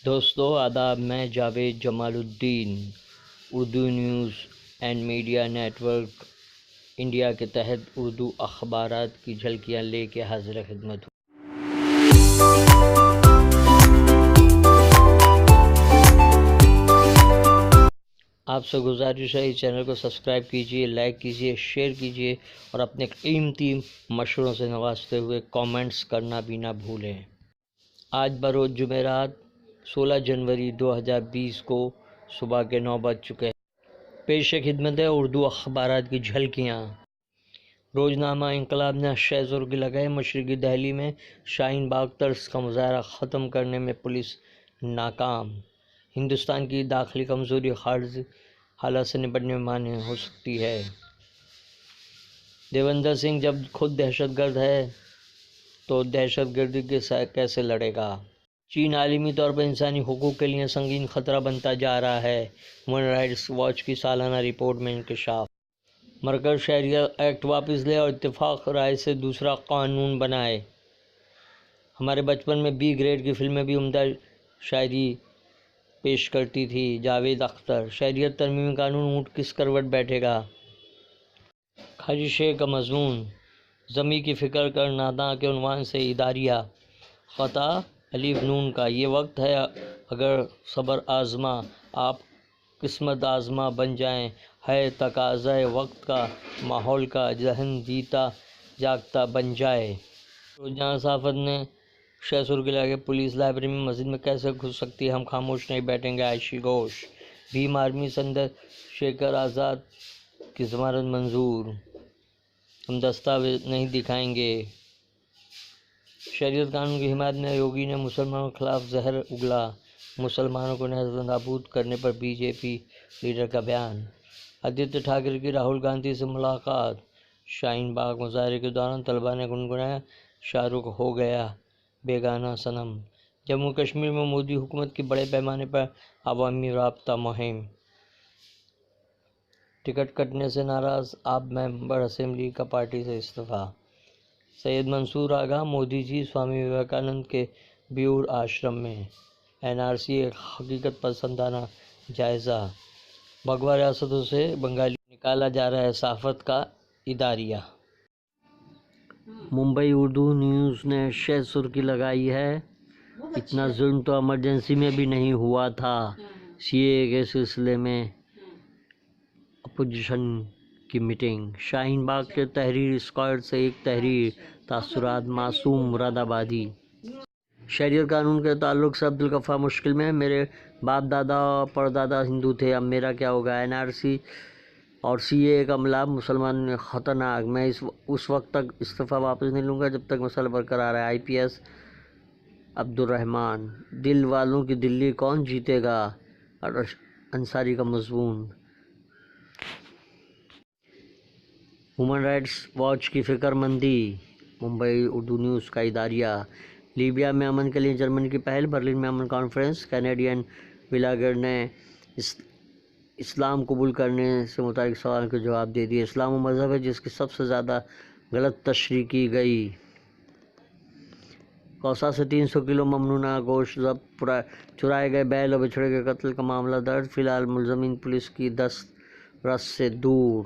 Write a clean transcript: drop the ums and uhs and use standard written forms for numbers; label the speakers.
Speaker 1: دوستو آداب، میں Javed Jamaluddin Urdu news and media network India کے تحت اردو اخبارات کی جھلکیاں لے کے حاضر خدمت ہوں۔ آپ سے گزارش ہے اس چینل کو سبسکرائب کیجیے، لائک کیجیے، شیئر کیجیے اور اپنے قیمتی مشوروں سے نوازتے ہوئے کامنٹس کرنا بھی نہ بھولیں۔ آج بروز جمعرات 16 جنوری 2020 کو صبح کے 9 بج چکے ہیں۔ پیش خدمت ہے اردو اخبارات کی جھلکیاں۔ روزنامہ انقلاب نے شہ سرخی لگائی، مشرقی دہلی میں شاہین باغ طرز کا مظاہرہ ختم کرنے میں پولیس ناکام۔ ہندوستان کی داخلی کمزوری خارجی حالات سے نپٹنے میں مانع ہو سکتی ہے۔ دیوندر سنگھ جب خود دہشت گرد ہے تو دہشت گردی کے ساتھ کیسے لڑے گا؟ چین عالمی طور پر انسانی حقوق کے لیے سنگین خطرہ بنتا جا رہا ہے، ہیومن رائٹس واچ کی سالانہ رپورٹ میں انکشاف۔ مرکز شہریت ایکٹ واپس لے اور اتفاق رائے سے دوسرا قانون بنائے۔ ہمارے بچپن میں بی گریڈ کی فلمیں بھی عمدہ شاعری پیش کرتی تھی۔ جاوید اختر۔ شہریت ترمیمی قانون اونٹ کس کروٹ بیٹھے گا؟ خواہشیں کا مضمون۔ ضمی کی فکر کر ناداں کے عنوان سے اداریہ۔ خطا الف نون کا۔ یہ وقت ہے اگر صبر آزما، آپ قسمت آزما بن جائیں، ہے تقاضۂ وقت کا، ماحول کا، ذہن جیتا جاگتا بن جائے۔ روزنامہ صحافت نے شہ سرخی لگائی، پولیس لائبریری میں مسجد میں کیسے گھس سکتی ہے، ہم خاموش نہیں بیٹھیں گے، عائشی گھوش۔ بھیم آرمی چندر شیکھر آزاد کی ضمانت منظور، ہم دستاویز نہیں دکھائیں گے۔ شہریت قانون کی حمایت میں یوگی نے مسلمانوں کے خلاف زہر اگلا، مسلمانوں کو نیز و نابود کرنے پر بی جے پی لیڈر کا بیان۔ آدتیہ ٹھاکرے کی راہل گاندھی سے ملاقات۔ شاہین باغ مظاہرے کے دوران طلباء نے گنگنایا، شاہ رخ ہو گیا بیگانہ صنم۔ جموں کشمیر میں مودی حکومت کی بڑے پیمانے پر عوامی رابطہ مہم۔ ٹکٹ کٹنے سے ناراض آپ ممبر اسمبلی کا پارٹی سے استعفیٰ۔ سید منصور آگاہ، مودی جی سوامی وویکانند کے بیور آشرم میں۔ این آر سی ایک حقیقت پسندانہ جائزہ۔ بھگوا ریاستوں سے بنگالی نکالا جا رہا ہے، صحافت کا اداریہ۔ ممبئی اردو نیوز نے شہ سرخی لگائی ہے، اتنا ظلم تو ایمرجنسی میں بھی نہیں ہوا تھا۔ سی اے کے سلسلے میں اپوزیشن کی میٹنگ۔ شاہین باغ کے تحریر اسکواڈ سے ایک تحریر، تاثرات معصوم مراد آبادی۔ شہریت قانون کے تعلق سے عبدالغفار مشکل میں، میرے باپ دادا اور پردادا ہندو تھے، اب میرا کیا ہوگا؟ این آر سی اور سی اے کا ملاپ مسلمانوں میں خطرناک، میں اس وقت تک استعفیٰ واپس نہیں لوں گا جب تک مسئلہ برقرار ہے۔ آئی پی ایس عبدالرحمان۔ دل والوں کی دلی کون جیتے گا؟ انصاری کا مضمون۔ ہیومن رائٹس واچ کی فکر مندی۔ ممبئی اردو نیوز کا اداریہ۔ لیبیا میں امن کے لیے جرمنی کی پہل، برلن میں امن کانفرنس۔ کینیڈین ولاگر نے اسلام قبول کرنے سے متعلق سوال کے جواب دے دیے۔ اسلام وہ مذہب ہے جس کی سب سے زیادہ غلط تشریح کی گئی۔ کوسہ سے 300 کلو ممنوعہ گوشت ضبط، چرائے گئے بیل اور بچھڑے کے قتل کا معاملہ درج، فی الحال ملزمین پولیس کی دسترس سے دور۔